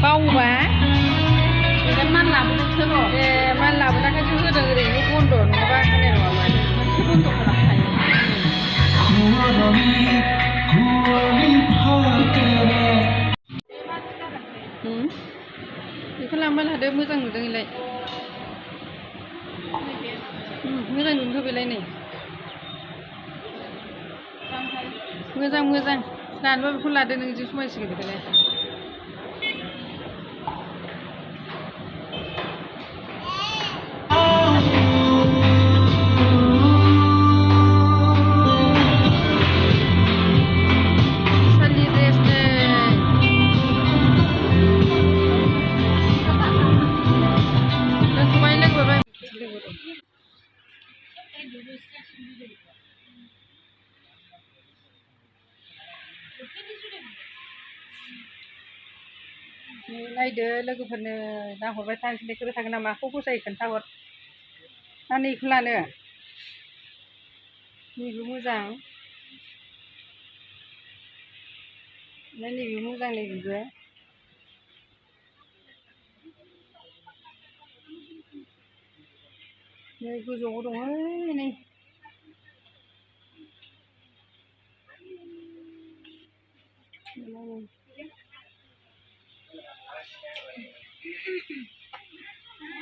बावबा बे मान लाबोदोंसो र' ए मान लाबोनायखायसो होदों ओरैनो बन्द' नङाबा होनाय नङामोन मोनसे बन्द' खालामखायो बेखौ लांबा लादो मोजां नुदों इलाय मोजां नुदों बेलाय नै मोजां मोजां जानोबा बेखौ लादो नों जि समायसिगोन बेखौलाय नायदो लोगोफोरनो नाहरबाय थानोसै खोथा थागोन ना माखौ फसायो खोन्थाहर ना नैखौ लानो नैबे मोजां ना नैबे मोजां नैबेबो नै गोजौआव दंहाय नै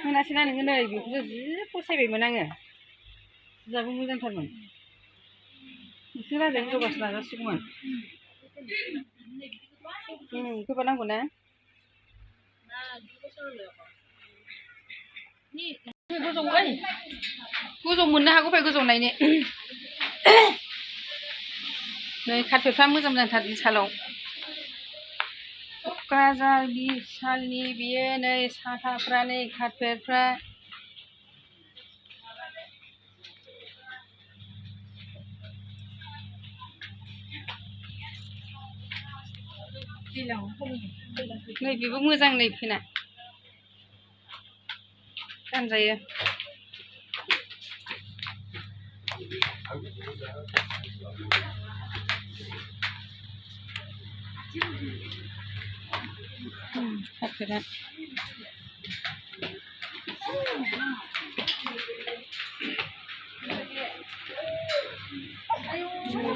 मोनासैना नोङो नै बेखौसो जि फसायबायमोन आङो जियाबो मोजांथारमोन नोंसोर राजाया हिनजावबासो लाजासिगौमोन गोबा नांगौ ना गोजौ मोननो हागौ फै गोजौ नायनो नै कारपेटफ्रा मोजां मोजांथार बिसालाव क'क्राझार बिसालनि बेयो नै साथाफ्रा नै कारपेटफ्रा नै बेबो मोजां नै फैना गानजायो कारपेटआ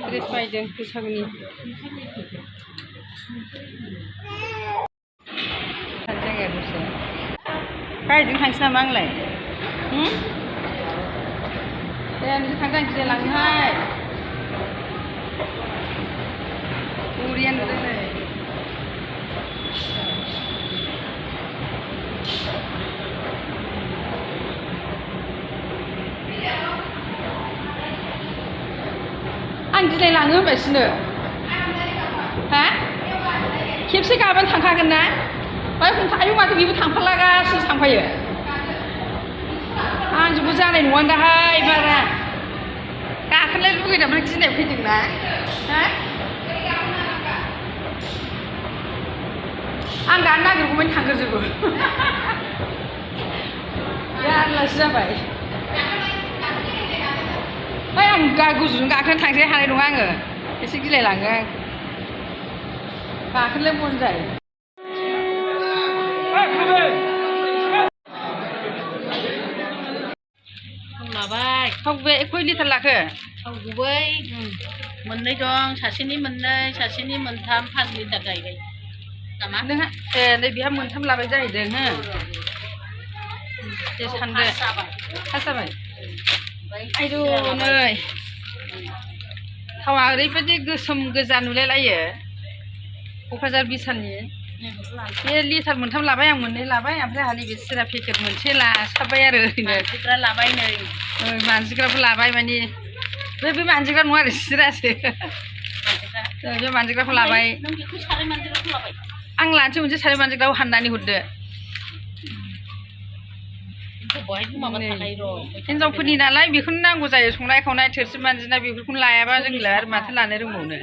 ड्रेस बायदों बैसागुनि जायगाया दसे गारिजों थांसै नामा आंलाय दे नोंसोर थांदों गिदिर लाङोहाय बरिया नुदों नै आं दिनै लाङो होनबायसिनो हा खेबसे गाबोन थांखागोन ना आयौ माथो बेबो थांफालागासिनो थांफायो आंजोंबो जानाय नङा दाहाय बारा गाखोनो लुगैनानै गिनाय फैदोंना हा आं गानो नागिरगौमोन थांग्रोजोबो जारलासो जाबाय आं गोजौजों गाखोनो थांसै हानाय नङा आङो एसे गिलायलाङो गाखोनो मन जायो लाबाय थाव गुबै खय लिटार लाखो थाव गुबै मोननै दं सासेनि मोननै सासेनि मोनथाम 5 लिटार जाहैबाय नामा नोंहा ए नै बेहा मोनथाम लाबाय जाहैदों हो दे सानदो पास जाबाय आयौ नै थावा ओरैबायदि गोसोम गोजा नुलायलायो क'क्राझार बिसालनि बे लिटार मोनथाम लाबाय आं मोननै लाबाय ओमफ्राय आंहा नैबे सिरा पेकेट मोनसे लासाबबाय आरो ओरैनो मानसिफ्रा लाबाय नै मानजिग्राबो लाबाय माने बे मानजिग्रा नङा आरो सिरासो बे मानजिग्राखौ लाबाय नों बेखौ साराय मानजिग्राखौ लाबाय आं लानोसै मोनसे साराय मानजिग्राखौ हाननानै हरदो हिनजावफोरनि नालाय बेखौनो नांगौ जायो संनाय खावनाय थोरसि मानजिनाय बेफोरखौनो लायाबा जोंलाय आरो माथो लानो रोंबावनो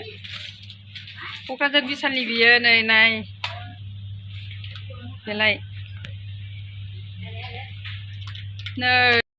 क'क्राझार बिसालनि बियो नै नाय बेलाय नै